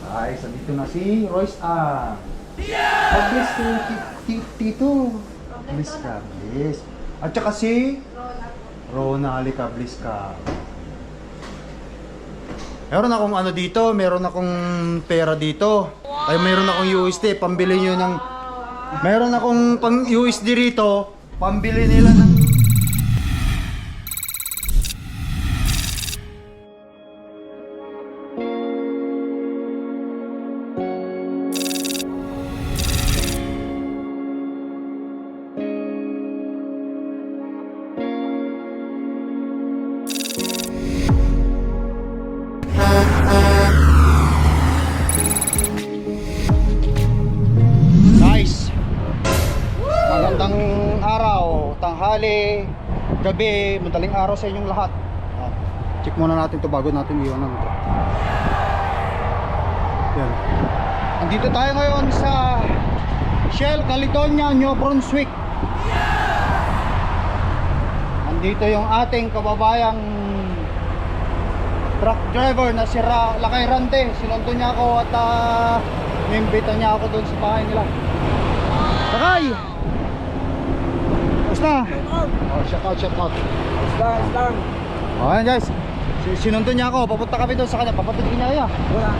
Guys, andito na si Royce A. Pag-bless to Tito. Bless ka, bless. At saka si Rona, halika, bless ka. Meron akong ano dito, meron akong pera dito. Ay, meron akong USD, pambili nyo ng... Meron akong pang USD rito, pambili nila ng... Magandang araw, tanghali, gabi, madaling araw sa inyong lahat. Check muna natin to bago natin iwanan ito. Yan. Andito tayo ngayon sa Shell, Caledonia, New Brunswick. Andito yung ating kababayang truck driver na si Lakay Rante. Sinundo niya ako at niimbita niya ako doon sa bahay nila. Lakay! Basta. Oh, shout out. Islang. Oh, ayan guys. Sinundo niya ako. Papunta kami doon sa kanya. Papunta niya kaya. Wala.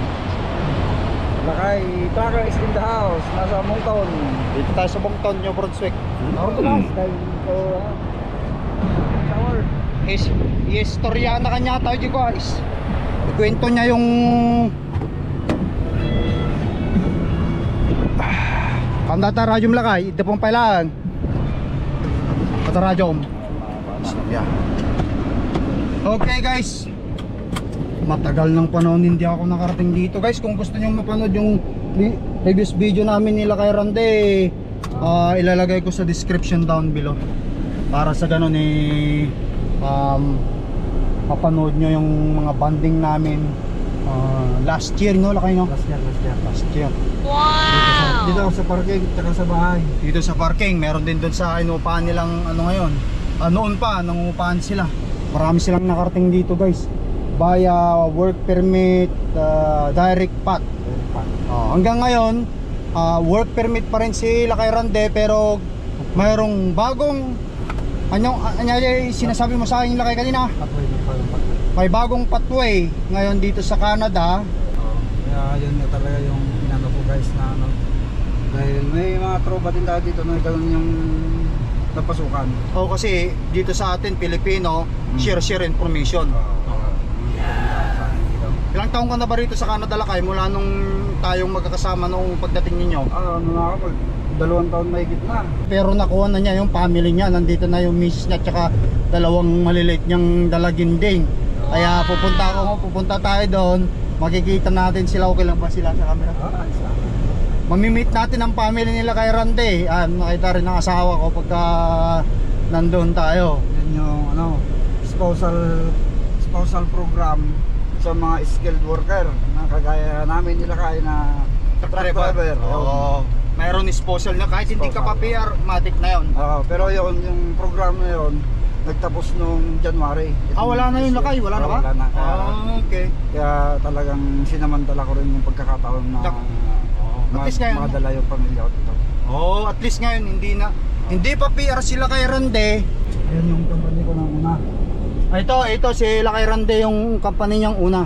Lakay, Tracker is in the house. Nasa Moncton. Dito tayo sa Moncton, New Brunswick. Shower. Istorya na kanya tayo dito guys. Ikwento niya yung Kandata radyom Lakay. Ito pong pailangan. Radyom. Yeah. Okay guys, matagal ng panahon hindi ako nakarating dito guys. Kung gusto nyo mapanood yung previous video namin nila kay Rande, ilalagay ko sa description down below. Para sa ganun mapanood nyo yung mga banding namin last year, no? Lakay, no? Last year. Wow! Dito ako sa parking, tsaka sa bahay. Dito sa parking, meron din doon sa inuupahan nilang ano ngayon. Noon pa, nangungupahan sila. Marami silang nakarating dito guys. Via work permit, direct path. Hanggang ngayon, work permit pa rin si Lakay Rande, pero mayroong bagong sinasabi mo sa akin Lakay kanina? May bagong pathway ngayon dito sa Canada. Kaya yun na talaga yung inano ko guys na ano. Dahil may mga tropa din tayo dito na ganun yung napasukan. O kasi dito sa atin Pilipino, share information. Ilang taong ka na ba rito sa Canada Lakay mula nung tayong magkakasama noong pagdating ninyo? Ano na ako, 2 taon mahigit na. Pero nakuha na niya yung family niya, nandito na yung misis niya tsaka 2 maliliit niyang dalaginding. Kaya pupunta tayo doon, makikita natin sila. Okay lang ba sila sa camera? Mamimit natin ang family nila kay Rande. Nakita rin ang asawa ko pagka nandun tayo. Yan yung ano, spousal program sa mga skilled worker na kagaya namin nila kaya na truck driver. Oo. Mayroon spousal na kahit hindi ka pa PR, matik na yun. Pero yung program na yun nagtapos nung January. Wala na yun Lakay? Wala na ba? Wala na. Okay. Kaya talagang sinamantala ko rin yung pagkakataon na at least ngayon, makadala yung pamilya ko dito. at least ngayon hindi pa PR sila kay Rande. Yan yung company ko ng una. Ito si Lakay Rande yung company niyang una.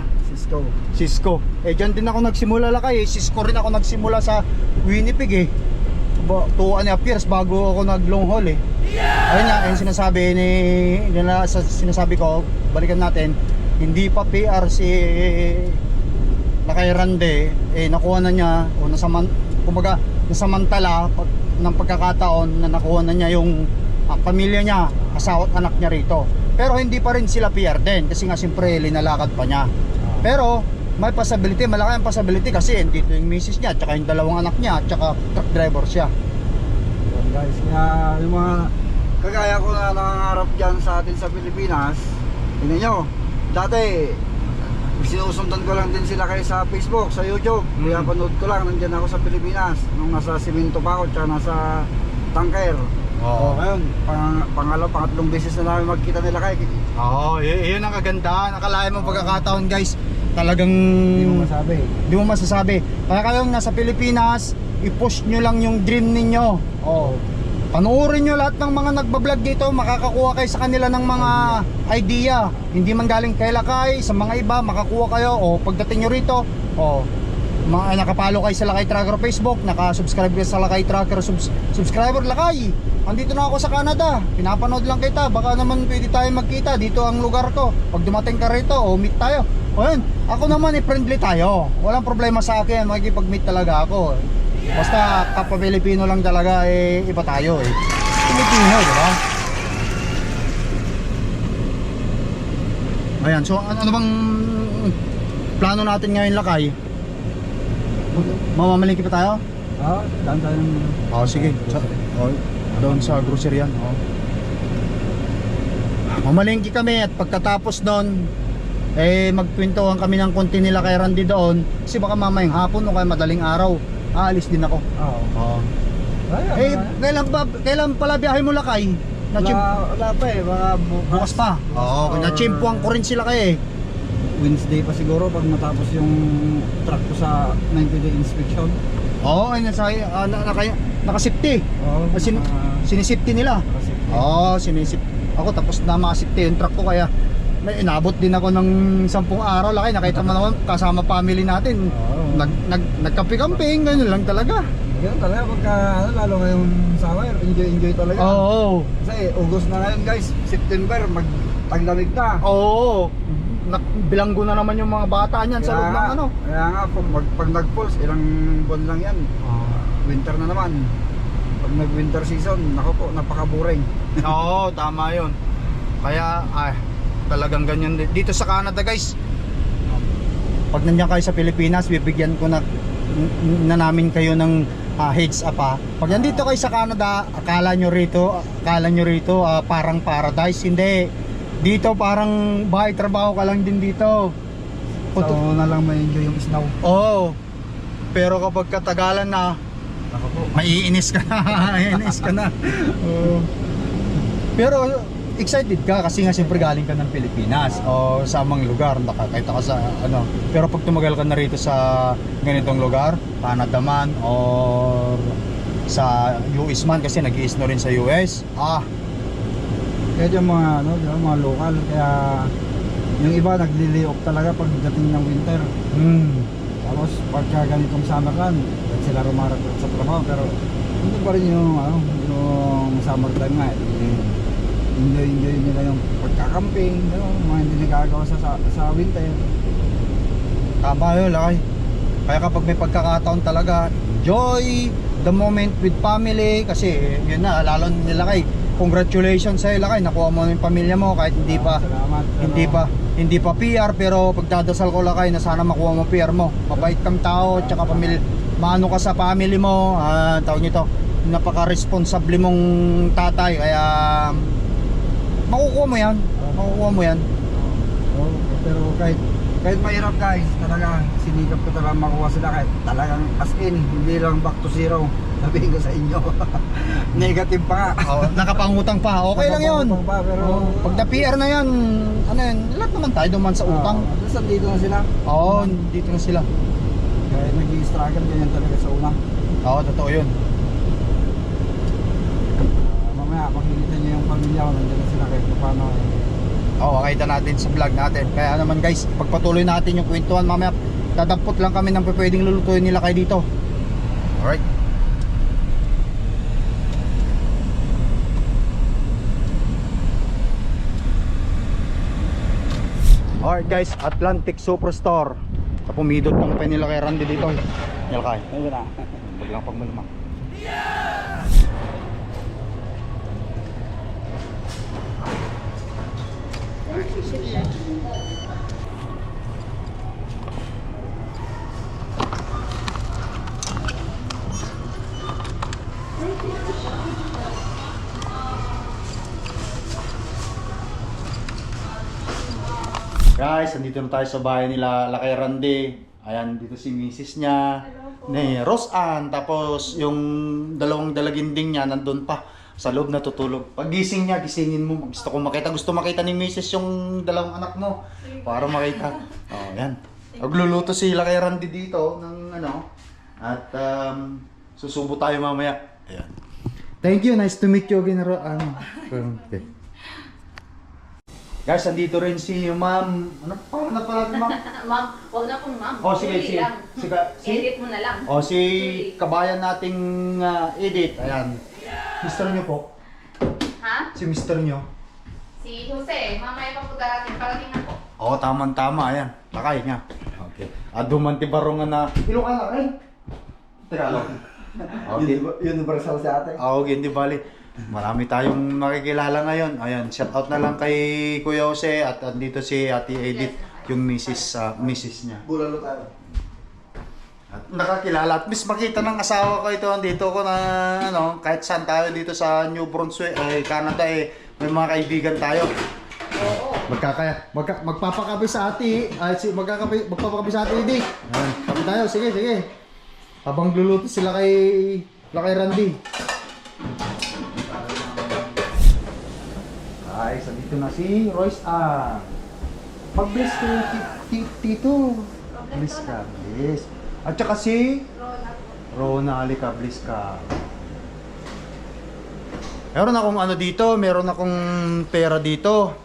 Cisco. Diyan din ako nagsimula Lakay. Cisco rin ako nagsimula sa Winnipeg 2.5 years bago ako nag long haul Ayun nga, yung sinasabi ko, balikan natin, hindi pa PR si Lakay Rande, nakuha na niya o nasamantala ng pagkakataon na nakuha na niya yung pamilya niya, asawa at anak niya rito. Pero hindi pa rin sila PR din kasi nga siyempre linalakad pa niya. Pero may possibility, malaki ang possibility kasi dito yung misis niya, tsaka yung 2 anak niya, tsaka truck driver siya. Guys, kaya yung mga kagaya ko na nangangarap dyan sa atin sa Pilipinas, tingnan nyo, dati sinusundan ko lang din sila kayo sa Facebook, sa YouTube. Kaya panood ko lang, nandyan ako sa Pilipinas nung nasa simento pa ako, tsaka nasa tanker. Ngayon, pangatlong beses na namin magkita nila kayo. Yun ang kagandahan. Nakalain mo pagkakataon guys. talagang Hindi mo masabi. Di mo masasabi. Kaya kayong nasa Pilipinas, i-push nyo lang yung dream ninyo. Oh. Panoorin nyo lahat ng mga nagbablog dito, makakakuha kayo sa kanila ng mga idea. Hindi man galing kay Lakay, sa mga iba, makakuha kayo. O pagdating nyo rito, nakapalo kayo sa Lakay Tracker Facebook, nakasubscribe kayo sa Lakay Tracker subscriber Lakay. Andito na ako sa Canada, pinapanood lang kita. Baka naman pwede tayo magkita, dito ang lugar ko. Pag dumating ka rito, meet tayo. O yun, ako naman friendly tayo. Walang problema sa akin, makikipag-meet talaga ako. Basta kapwa Pilipino lang talaga, iba tayo Pilipino, di ba? Ayan, so ano bang plano natin ngayon, Lakay? Mamamalingki pa tayo? Daan tayo ng... Sige. Doon sa grocery yan. Mamalingki kami at pagkatapos doon, magkwentuhan kami ng konti nila kay Randy doon. Kasi baka mamayang hapon o kaya madaling araw, aalis din ako. Kailan pala biyahe mo, Lakay? Wala pa baka Bukas pa. Oo, na-chimpuan ko rin sila Wednesday pa siguro pag matapos yung truck ko sa 90-day inspection. Oo, nakasipti. Sinisipti nila. Sinisip. Ako tapos na makasipti yung truck ko, kaya may inabot din ako ng 10 araw, Lakay. Nakita mo naman kasama family natin. Nagkampi-camping, ganun lang talaga. Ganun talaga pagka lalo ngayong summer, enjoy talaga. Oo. Kasi August na ngayon, guys, September taglamig na. Oo. Bilanggo na naman yung mga bata niyan sa loob ng Kaya nga pag nag-falls, ilang buwan lang yan. Winter na naman. Pag nag-winter season, nako po, napaka-boring. Oo, tama yun. Kaya talagang ganyan dito sa Canada, guys. Pag nandiyan kayo sa Pilipinas, bibigyan ko na namin kayo ng heads up Pag nandito kayo sa Canada, akala nyo rito parang paradise. Hindi. Dito parang bahay trabaho ka lang din dito. So na lang may enjoy yung snow. Oo. Pero kapag katagalan na, maiinis ka na. Maiinis ka na. Pero excited ka kasi nga siyempre galing ka ng Pilipinas o sa amang lugar, nakakita ka sa Pero pag tumagal ka na rito sa ganitong lugar, Canada man or sa US man, kasi nag-i-snow rin sa US. Kaya yung mga local, kaya yung iba nagli-lay off talaga pag dating ng winter. Tapos pagka ganitong summer run, sila rumaratot sa trabaho, pero hindi pa rin yung summer time nga. Enjoy nila yung pagkakamping, mga hindi nagagawa sa winter. Tama yun, Lakay. Kaya kapag may pagkakataon talaga, enjoy the moment with family. Kasi yun na, lalo nila kay congratulations sa'yo, Lakay, nakuha mo yung pamilya mo kahit Salamat, hindi pa PR, pero pagdadasal ko, Lakay, na sana makuha mo PR mo. Mabait kang tao, tsaka maano ka sa family mo, tawag nito, napaka-responsable mong tatay, kaya makukuha mo yan. Pero kahit mahirap, guys, talaga sinikap ko talaga makuha sila, kahit talagang as in, hindi lang back to zero. Sabihin ko sa inyo. Negative pa nga. Nakapangutang pa, okay lang yun. Pero pag na-PR na yan, lahat naman tayo duman sa utang. Dito na sila. Dito na sila. Kaya nag-i-struggle ganyan talaga sa una. Totoo yun. Mamaya makikita niyo yung pamilya ko, nandiyan na sila kahit paano. Makita natin sa vlog natin. Kaya naman, guys, pagpatuloy natin yung kwentuhan, mamaya dadampot lang kami ng pwedeng lulutuin nila kayo dito. Alright. Alright, guys, Atlantic Superstore. Pumidot ng pa nila kay Randy dito. Lakay. Ayun na. Huwag lang pagmaluma. Guys, andito na tayo sa bahay nila Lakay Randy. Ayan, dito si misis niya, ni Roseanne. Tapos yung dalawang dalaginding niya nandun pa sa loob natutulog. Paggising niya, gisingin mo. Gusto makita ni misis yung dalawang anak mo para makita. Ayan. Magluluto sila kay Randy dito ng ano. At susubo tayo mamaya. Ayan. Thank you. Nice to meet you again. Okay. Guys, andito rin si Ma'am. Ano pa na pala Ma'am? Ma'am, huwag na pong ma'am. Oh, sige, Julie lang. Edit mo na lang. Oh, si kabayan nating Edith. Ayan. Mister nyo po. Ha? Si mister nyo. Si Jose, mamaya pa po darating. Parating na po. Oo, tama-tama. Ayan. Lakay niya. Okay. Dumanti barong na. Ilo ka na rin. Tagalog. Okay. Universal sa atin. Okay, hindi bali. Marami tayong makikilala ngayon. Ayan, shout out na lang kay Kuya Jose at andito si Ate Edith, yung misis niya. Bulalo tayo. At nakakilala at least makita ng asawa ko ito. Andito ko na ano, kahit saan tayo dito sa New Brunswick, Canada may mga kaibigan tayo. Oo. Magpapakape sa ate, magpapakape sa ate Edith. Ayan, kami tayo, sige. Habang luluto sila kay Randy. Ay, sa dito na si Royce Mag-bless ko tito. Bless ka, bless. At saka si Rona, halika, bless ka. Meron akong ano dito, meron akong pera dito.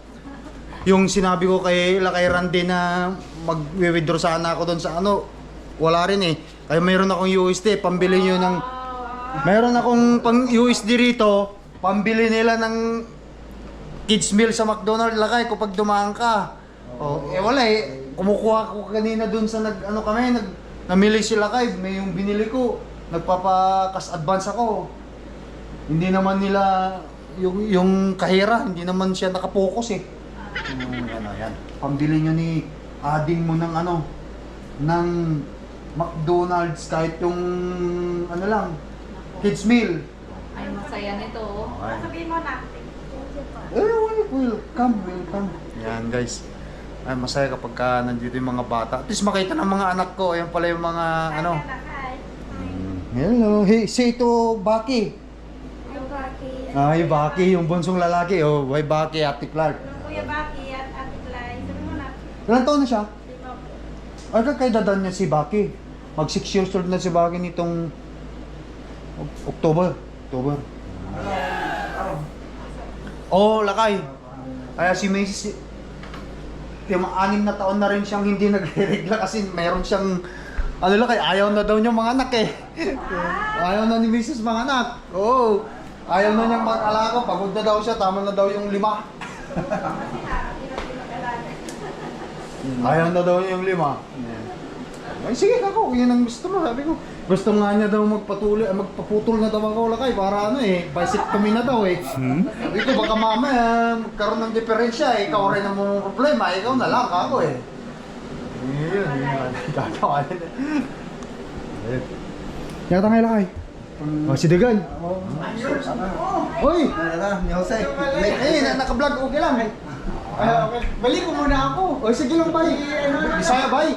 Yung sinabi ko kay Randy na mag-withdraw sana ako doon sa ano, wala rin eh. Kaya meron akong USD, pambili nyo ng... Meron akong pang USD rito, pambili nila ng kids meal sa McDonald's. Lakay kapag dumaan ka. Oh, wala eh. Kumukuha ko kanina dun sa namili sila kay, may yung binili ko. Nagpapa-cash advance ako. Hindi naman nila yung kahira, hindi naman siya nakapokus eh. Yan. Pambili nyo ni ading mo ng ng McDonald's kahit yung lang, kids meal. Ay, masaya nito. Okay. Sabihin mo na. Welcome. Yan guys. Ay, masaya kapag nandito yung mga bata. At least makita ng mga anak ko. Ayan pala yung mga Hello. Hey, say to Baki. Ay, Baki, yung bunsong lalaki. Oh, why Baki, Ate Clark. Kuya Baki at Ate Clay. Sabi mo na. Ilan taon na siya? Lima po. Ay, kay dadan niya si Baki. Mag 6 years old na si Baki nitong October. Oh, lakay. Kaya si Macy, 6 na taon na rin siyang hindi nagre-regla kasi mayroon siyang lakay, ayaw na daw niya mga anak eh. Ayaw na ni Mrs. mga anak. Oo. Ayaw na niyang mag-alaga. Pagod na daw siya, tama na daw yung 5. Ayaw na daw niya yung 5. Ay, sige ako, yun ang gusto mo. Sabi ko, gusto nga niya daw magpaputol na daw ako lakay para bicep kami na daw eh. Sabi ko, baka mamaya magkaroon ng diferensya eh. Ikaw rin ang mga problema, ikaw na lang ako eh. Yun. Gagawa nila. Yata nga lakay. Si Dagan. Hoy! Ni Jose. Naka-vlog, okay lang. Okay. Balik ko muna ako. O sige lang, bay. Bisaya, bay.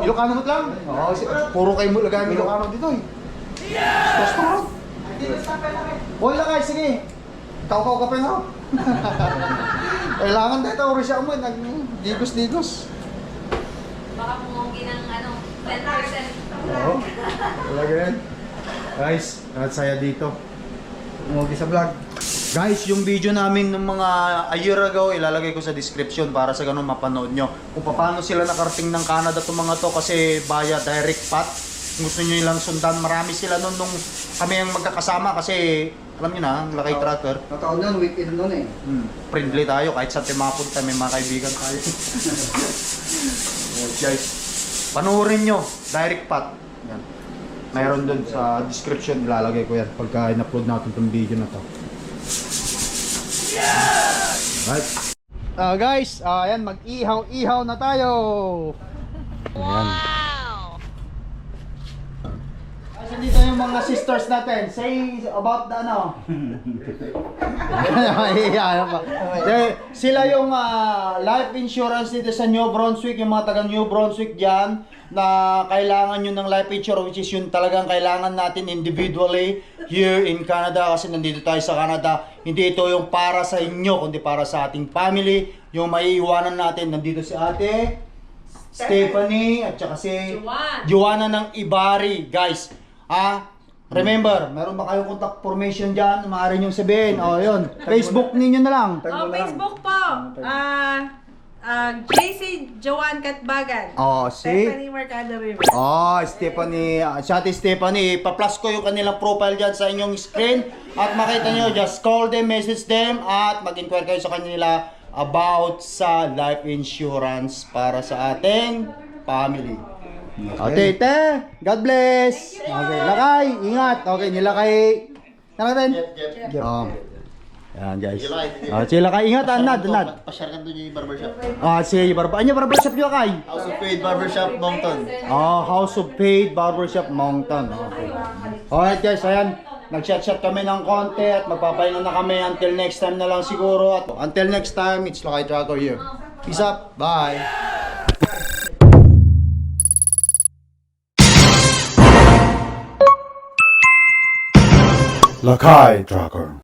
Ilocano mo lang? Oo, puro kayo mo lagay Ilocano dito eh. Yes! Stop! Wala kay, sige. Ikaw ka pa na. Kailangan dito, ori siya mo, digos-digos. Baka pumungi ng 10%. Oo. Wala ganyan. Guys, at saya dito. Umuwi sa vlog. Guys, yung video namin ng mga a year ago, ilalagay ko sa description para sa ganun mapanood nyo. Kung paano sila nakarating ng Canada itong mga to kasi via direct path. Kung gusto nyo ilang sundan, marami sila nun nung kami ang magkakasama kasi alam nyo na, ang Lakay Tracker. Nataon yun, weekend nun eh. Friendly tayo kahit sa timapunta, may mga kaibigan tayo. Guys, panoorin nyo, direct path. Yan. Mayroon dun sa description, ilalagay ko yan pagka in-upload natin itong video na to. Right. Guys, ayan, mag-ihaw-ihaw na tayo. Ayan. Kasi dito yung mga sisters natin. Say about the sila yung life insurance dito sa New Brunswick, yung mga taga New Brunswick dyan na kailangan nyo ng life insurance, which is yun talagang kailangan natin individually here in Canada kasi nandito tayo sa Canada. Hindi ito yung para sa inyo kundi para sa ating family, yung maiiwanan natin. Nandito si ate Stephanie at saka si Joanna ng Ibari, guys. Remember, meron ba kayong contact formation dyan? Maaari nyo sabihin. O, yun. Facebook ninyo na lang. Oh, Facebook po. JC Joan Katbagan. Oh, si Stephanie Mercado River. Stephanie, Ate Stephanie, pa-plus ko yung kanilang profile dyan sa inyong screen at makita nyo, just call them, message them at mag-inquire kayo sa kanila about sa life insurance para sa ating family. Okay, te, God bless. Okay, lakay, ingat. Okay, nilakay. Natin. Yan guys. Sila kay ingat, Nad. Pasyar ka doon yung barbershop. Si barber. Ano barbershop nyo kay? House of Faith Barbershop, Moncton. House of Faith Barbershop, Moncton. Okay. Alright guys, ayan. Nag-chat kami ng konti at magpapahinga na kami until next time na lang siguro. At until next time, it's Lakay Tracker here. Peace up. Bye. Lakay Tracker.